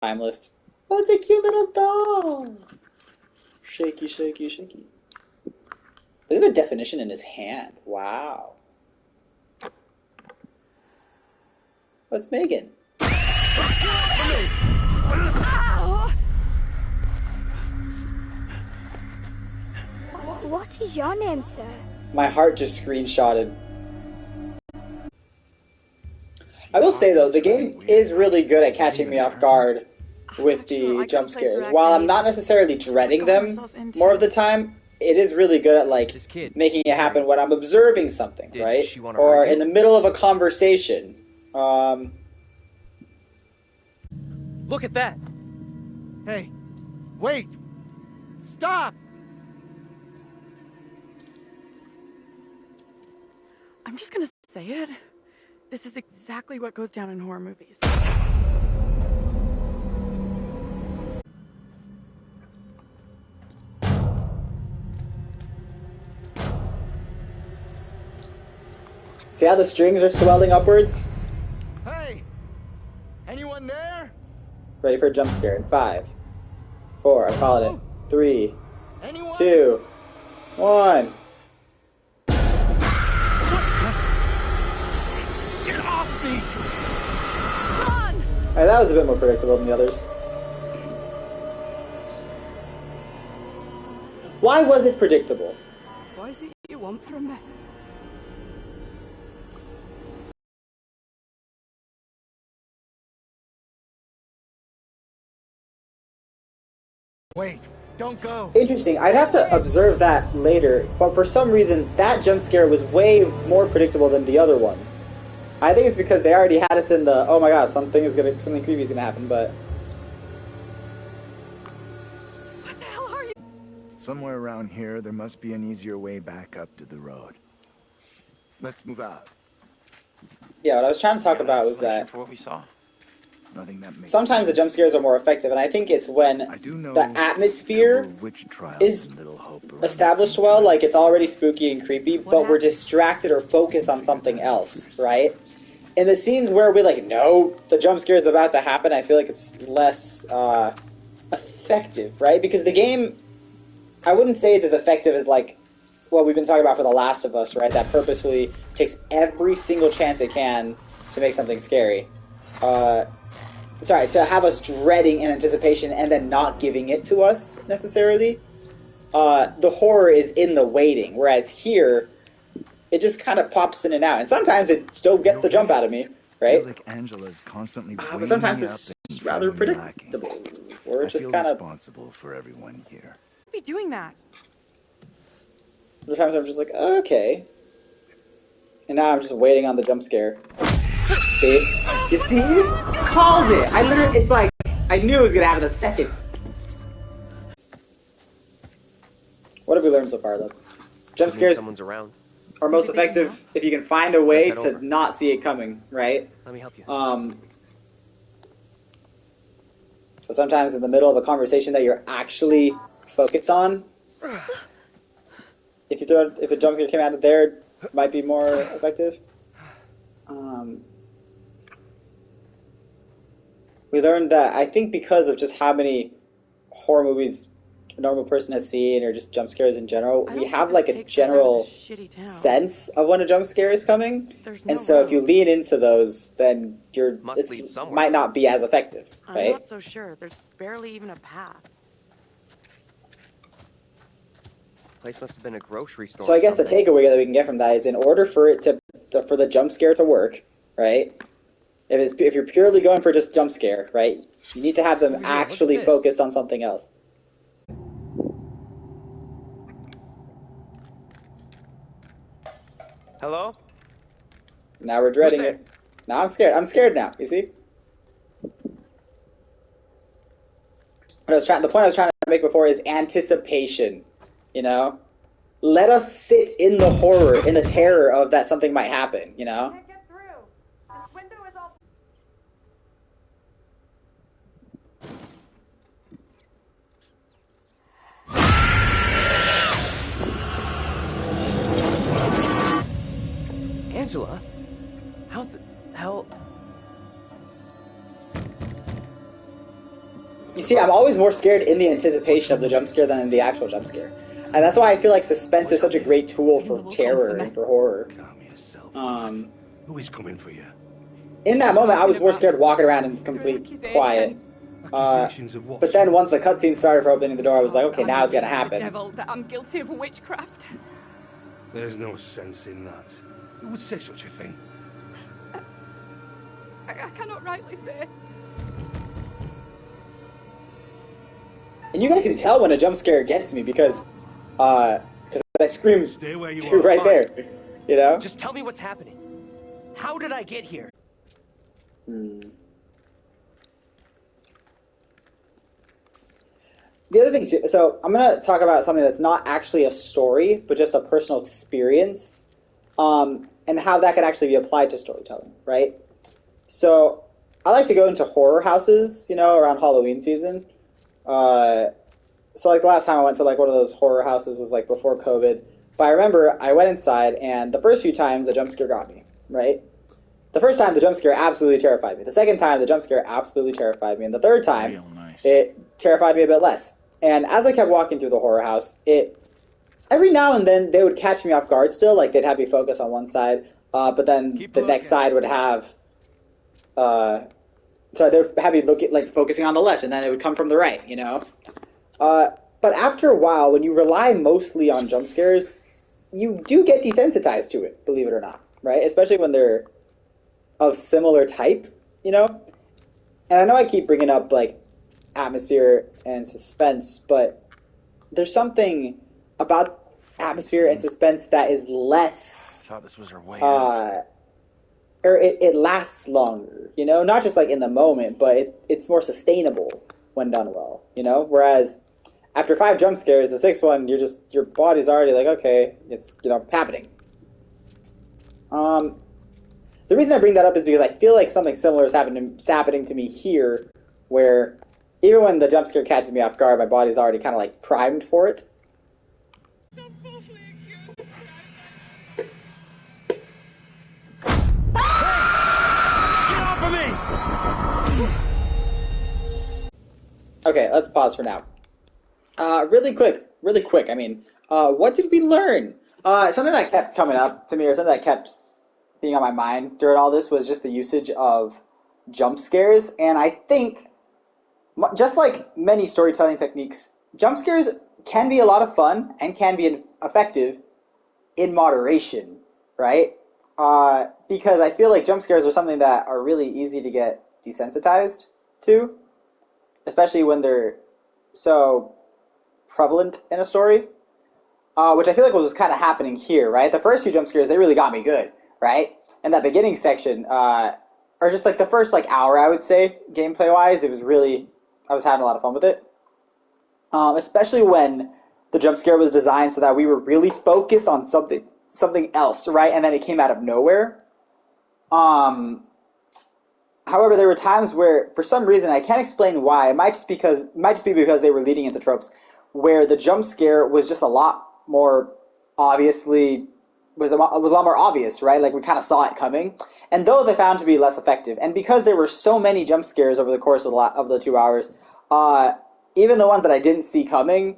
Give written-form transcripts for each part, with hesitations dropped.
Timeless. Oh, it's a cute little doll. Shaky, shaky, shaky. Look at the definition in his hand. Wow. What's Megan? What is your name, sir? My heart just screenshotted. I will say though, the game is really good at catching me off guard with the jump scares. While I'm not necessarily dreading them more of the time, it is really good at like making it happen when I'm observing something, right? Or in the middle of a conversation. Look at that! Hey, wait! Stop! I'm just gonna say it. This is exactly what goes down in horror movies. See how the strings are swelling upwards? Hey! Anyone there? Ready for a jump scare in 5, 4, I call it 3, Anyone? 2, 1. Get off me! Run! Hey, that was a bit more predictable than the others. Why was it predictable? What is it you want from me? Wait, don't go! Interesting. I'd have to observe that later, but for some reason, that jump scare was way more predictable than the other ones. I think it's because they already had us in the, oh my god, something creepy is gonna happen, but... What the hell are you? Somewhere around here, there must be an easier way back up to the road. Let's move out. Yeah, what I was trying to talk about was that For what we saw. Nothing that makes sometimes the sense. jump scares are more effective, and I think it's when I do know the atmosphere there were witch trials is in Little Hope around established the well, same like it's time. already spooky and creepy, but we're distracted or focused on something else, right? In the scenes where we're like, no, the jump scare is about to happen, I feel like it's less effective, right? Because the game, I wouldn't say it's as effective as like what we've been talking about for The Last of Us, right? That purposefully takes every single chance it can to make something scary. To have us dreading in anticipation and then not giving it to us necessarily. The horror is in the waiting, whereas here, it just kind of pops in and out. And sometimes it still gets the jump out of me, right? Feels like Angela's constantly But sometimes it's rather predictable. Or it's just kind of... responsible for everyone here. Be doing that. Sometimes I'm just like, okay. And now I'm just waiting on the jump scare. See? You see? Called it! I literally, it's like, I knew it was gonna happen the second. What have we learned so far, though? Jump scares Someone's around. are most effective if you can find a way Let's head to over. not see it coming, right? Let me help you. So sometimes in the middle of a conversation that you're actually focused on, if a jump scare came out of there, it might be more effective. We learned that, I think because of just how many horror movies a normal person has seen, or just jump scares in general, we have like a general sense of when a jump scare is coming. And so if you lean into those, then it might not be as effective, right? I'm not so sure. There's barely even a path. Place must have been a grocery store. So I guess the takeaway that we can get from that is, in order for for the jump scare to work, right? If you're purely going for just jump scare, right? You need to have them actually focused on something else. Hello? Now we're dreading it. Now I'm scared. I'm scared now. You see? The point I was trying to make before is anticipation. You know, let us sit in the horror, in the terror of that something might happen. You know. Can't get through. This window is all. Angela? How the hell? You see, I'm always more scared in the anticipation of the jump scare than in the actual jump scare. And that's why I feel like suspense is such a great tool for terror and for horror. Calm yourself. Um, Who is coming for you? in that moment, I was more scared walking around in complete quiet. Accusations of what? But then once the cutscene started for opening the door, I was like, okay, now it's gonna The happen. devil, that I'm guilty of witchcraft. There's no sense in that. Who would say such a thing? I cannot rightly say. And you guys can tell when a jump scare gets me because I scream Stay where you are. right there, you know? Just tell me what's happening. How did I get here? The other thing too, so I'm gonna talk about something that's not actually a story, but just a personal experience, and how that can actually be applied to storytelling, right? So I like to go into horror houses, you know, around Halloween season. So like the last time I went to like one of those horror houses was like before COVID. But I remember I went inside, and the first few times the jump scare got me, right? The first time the jump scare absolutely terrified me. The second time the jump scare absolutely terrified me, and the third time it terrified me a bit less. And as I kept walking through the horror house, every now and then they would catch me off guard still, like they'd have me focus on one side, but then the next side would have so they'd have me focusing on the left, and then it would come from the right, you know? But after a while, when you rely mostly on jump scares, you do get desensitized to it, believe it or not, right? Especially when they're of similar type, you know? And I know I keep bringing up, like, atmosphere and suspense, but there's something about atmosphere and suspense that is less... I thought this was our way out. Or it lasts longer, you know? Not just, like, in the moment, but it's more sustainable when done well, you know? Whereas after 5 jump scares, the 6th one, your body's already like, okay, it's, you know, happening. The reason I bring that up is because I feel like something similar is happening to me here, where even when the jump scare catches me off guard, my body's already kind of like primed for it. Get off of me! Okay, let's pause for now. Really quick, I mean, what did we learn? Something that kept coming up to me, or something that kept being on my mind during all this, was just the usage of jump scares. And I think, just like many storytelling techniques, jump scares can be a lot of fun and can be effective in moderation, right? Because I feel like jump scares are something that are really easy to get desensitized to, especially when they're so prevalent in a story, which I feel like was kind of happening here, right? The first few jump scares, they really got me good, right? And that beginning section, or just like the first like hour, I would say, gameplay-wise, it was really, I was having a lot of fun with it. Especially when the jump scare was designed so that we were really focused on something else, right? And then it came out of nowhere. However, there were times where, for some reason, I can't explain why. It might just be because they were leading into tropes, where the jump scare was just a lot more was a lot more obvious, right? Like we kind of saw it coming, and those I found to be less effective. And because there were so many jump scares over the course of the 2 hours, even the ones that I didn't see coming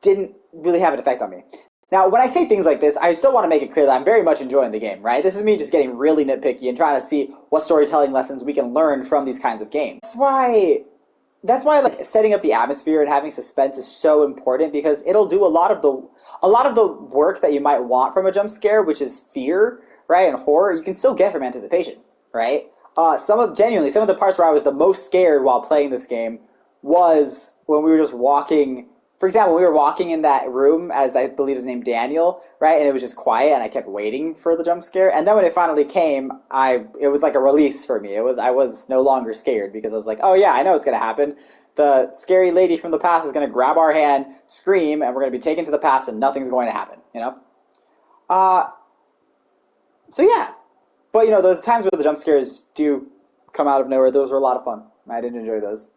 didn't really have an effect on me. Now, when I say things like this, I still want to make it clear that I'm very much enjoying the game, right? This is me just getting really nitpicky and trying to see what storytelling lessons we can learn from these kinds of games. That's why like setting up the atmosphere and having suspense is so important, because it'll do a lot of the work that you might want from a jump scare, which is fear, right? And horror, you can still get from anticipation, right? Some of the parts where I was the most scared while playing this game was when we were just walking. For example, we were walking in that room, as I believe is named Daniel, right? And it was just quiet, and I kept waiting for the jump scare. And then when it finally came, it was like a release for me. I was no longer scared, because I was like, oh yeah, I know it's going to happen. The scary lady from the past is going to grab our hand, scream, and we're going to be taken to the past, and nothing's going to happen, you know? So yeah. But, you know, those times where the jump scares do come out of nowhere, those were a lot of fun. I did enjoy those.